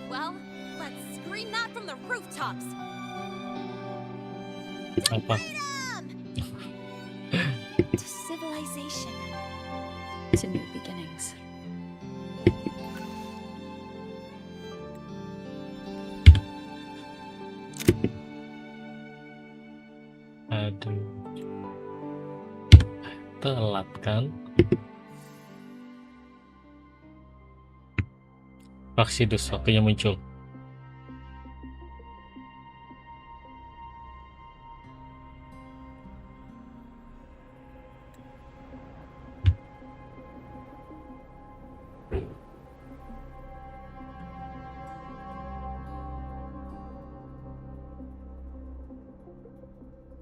Well, let's scream that from the rooftops. Apa? To civilization. To new beginnings. Aduh, telat kan? Vaksidus waktunya muncul.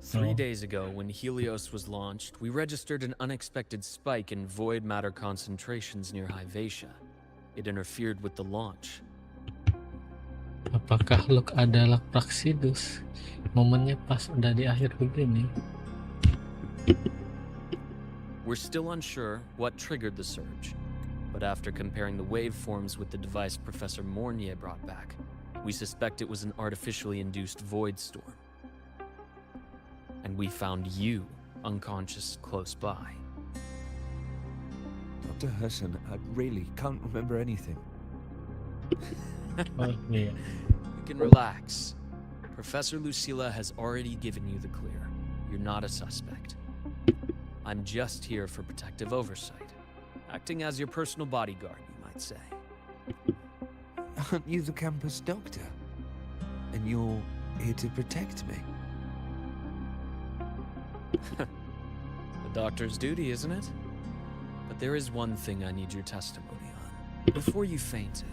Three days ago, when Helios was launched, we registered an unexpected spike in void matter concentrations near Hyvatia. It interfered with the launch. Apakah Luke adalah Praxidus? Momennya pas udah di akhir begini. We're still unsure what triggered the surge, but after comparing the waveforms with the device Professor Mornye brought back, we suspect it was an artificially induced void storm. And we found you unconscious close by. Dr. Hudson, I really can't remember anything. Oh iya. You can relax. Professor Lucilla has already given you the clear. You're not a suspect. I'm just here for protective oversight, acting as your personal bodyguard, you might say. Aren't you the campus doctor? And you're here to protect me? The doctor's duty, isn't it? But there is one thing I need your testimony on. Before you fainted,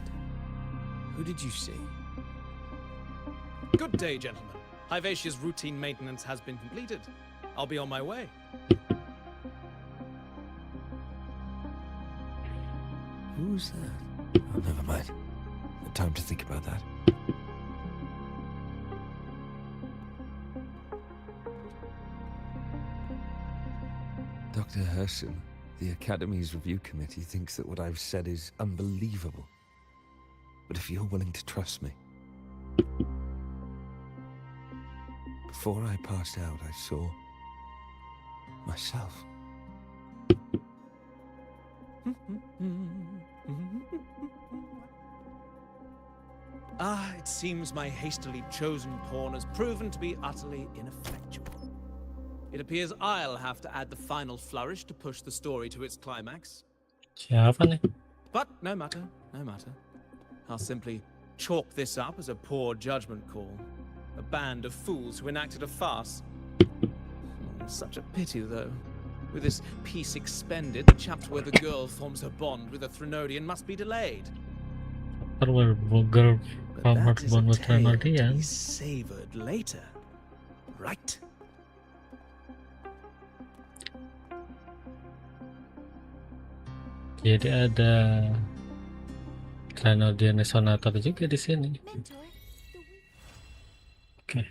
who did you see? Good day, gentlemen. Hivatia's routine maintenance has been completed. I'll be on my way. Who's that? Oh, never mind. No time to think about that. Dr. Hudson, the Academy's review committee thinks that what I've said is unbelievable. But if you're willing to trust me... Before I passed out, I saw... myself. It seems my hastily chosen pawn has proven to be utterly ineffectual. It appears I'll have to add the final flourish to push the story to its climax. Siapa nih? But no matter, no matter. I'll simply chalk this up as a poor judgment call. A band of fools who enacted a farce. Such a pity, though. With this piece expended, the chapter where the girl forms her bond with a Threnodian must be delayed. Where girl But formed that is bond a with tale to Threnodian. be savored later. Right? Jadi ada Threnodian Resonator juga di sini. Mentor, Oke,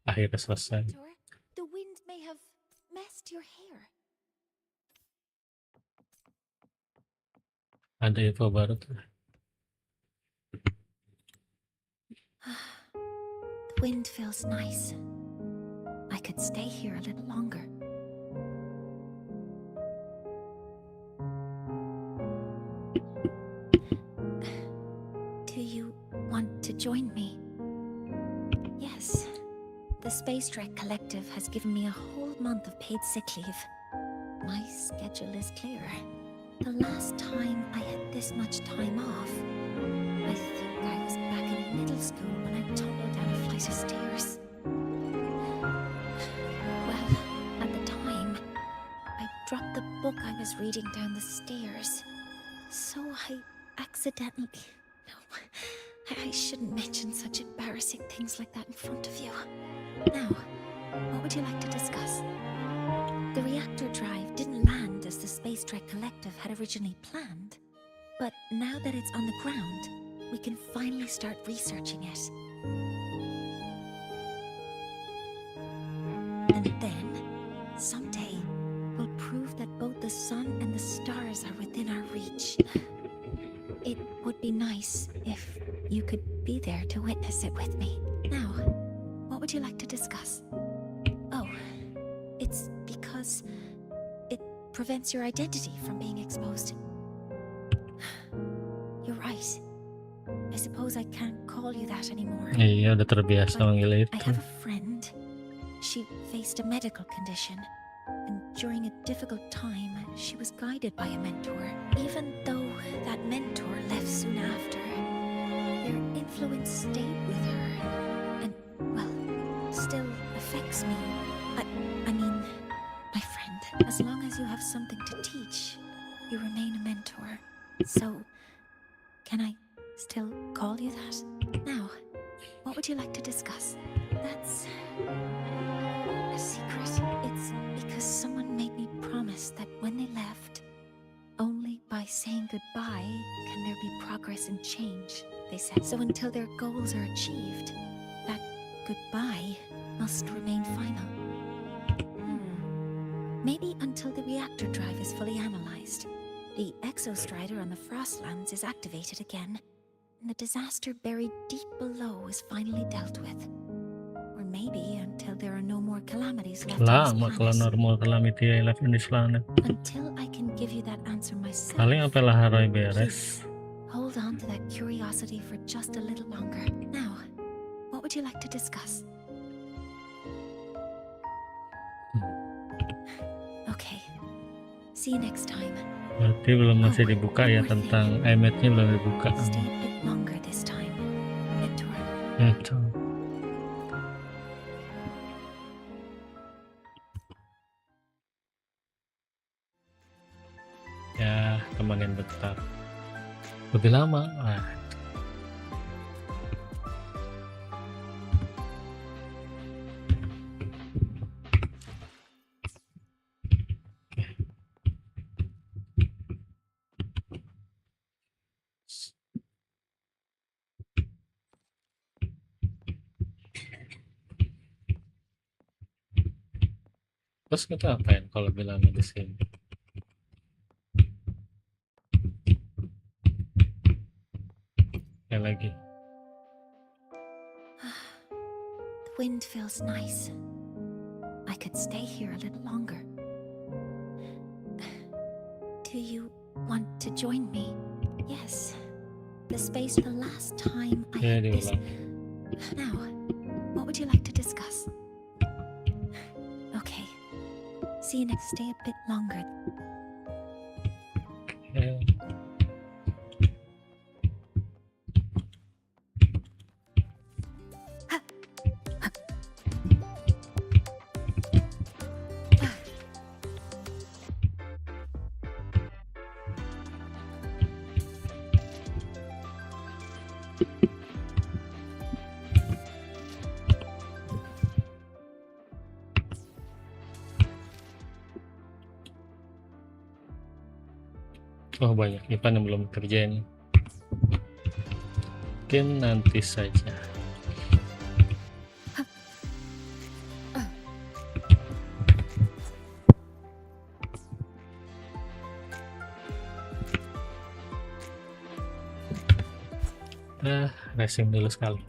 akhirnya selesai. the wind may have messed your hair. Ada info baru tuh. The wind feels nice. I could stay here a little longer. Do you want to join me? Yes. The Space Trek Collective has given me a whole month of paid sick leave. My schedule is clear. The last time I had this much time off, I think I was back in middle school when I tumbled down a flight of stairs. Well, at the time, I dropped the book I was reading down the stairs. So I accidentally... No, I shouldn't mention such embarrassing things like that in front of you. Now, what would you like to discuss? The reactor drive didn't land as the Space Trek Collective had originally planned. But now that it's on the ground, we can finally start researching it. And then, someday, we'll prove that both the sun and the stars are within our reach. It would be nice if you could be there to witness it with me. Now, what would you like to discuss? Oh, it's because it prevents your identity from being exposed. You're right. I suppose I can't call you that anymore. Iya, udah terbiasa But manggil I itu. have a friend. She faced a medical condition, and during a difficult time, she was guided by a mentor. Even though that mentor left soon after, their influence stayed with her, and, well, still affects me. I mean, my friend, as long as you have something to teach, you remain a mentor. So, can I still call you that? Now, what would you like to discuss? That's a secret. It's because someone made me promise that when they left, only by by saying goodbye can there be progress and change, they said. So until their goals are achieved, that goodbye must remain final. Maybe until the reactor drive is fully analyzed, the exostrider on the Frostlands is activated again, and the disaster buried deep below is finally dealt with. Or maybe until there are no more calamities left on Lama this kalau planet. normal calamity left on this planet. Until I can give you that answer myself. Paling sampai Lahai Roi Please, beres. hold on to that curiosity for just a little longer. Now, what would you like to discuss? Okay. See you next time. Berarti belum masih dibuka ya tentang iMed-nya belum dibuka. Stay a bit longer this time. Mentor. Itu. Ya, temenin bentar. Lebih lama. Ah. Terus kita apain kalau bilangnya di sini? Kayak lagi. The wind feels nice. I could stay here a little longer. Do you want to join me? Yes. The space the last time I Ya, had this. diulang. Now, what would you like to discuss? Okay. See you next. Stay a bit longer. Ya. Oh, banyak event yang belum kerjain. Mungkin nanti saja. Racing dulu sekali.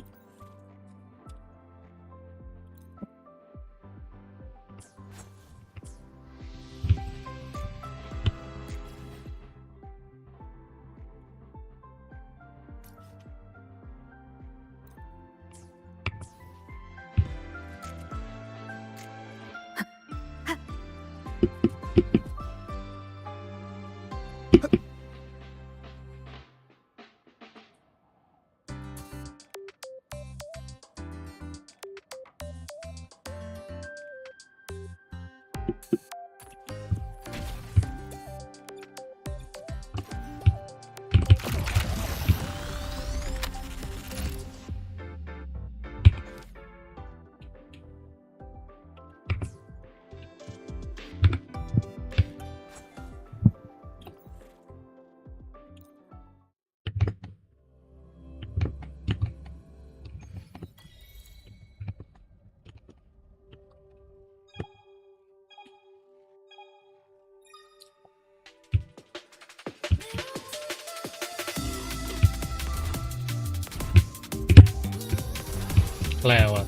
Lewat.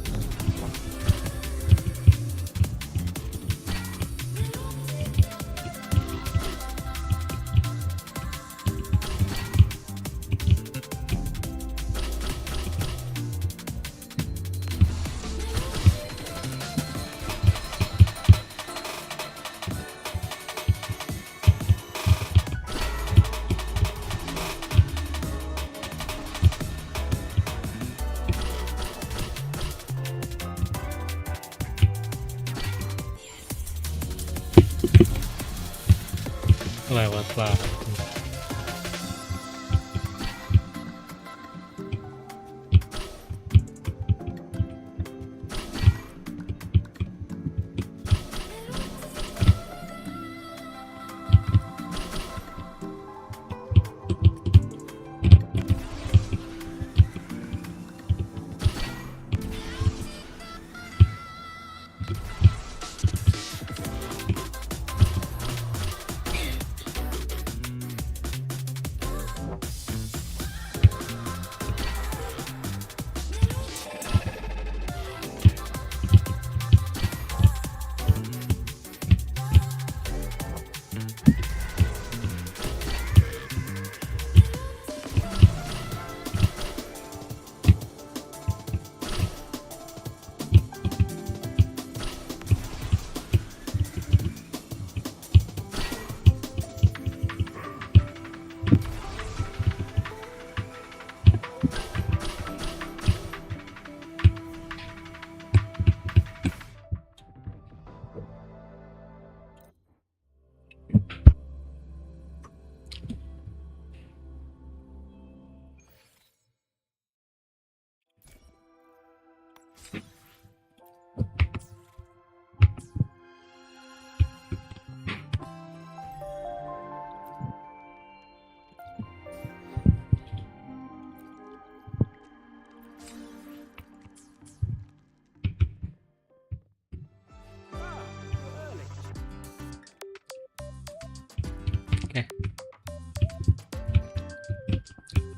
Lewatlah.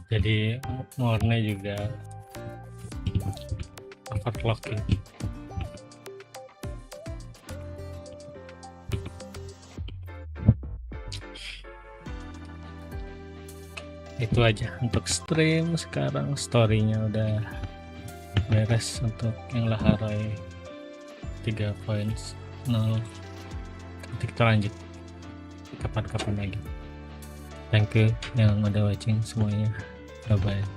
Jadi Mornye juga overclocking. Itu aja untuk stream. Sekarang storynya udah beres untuk yang Lahai Roi 3.0. Nanti kita lanjut kapan-kapan lagi. Thank you yang udah watching semuanya. Bye bye.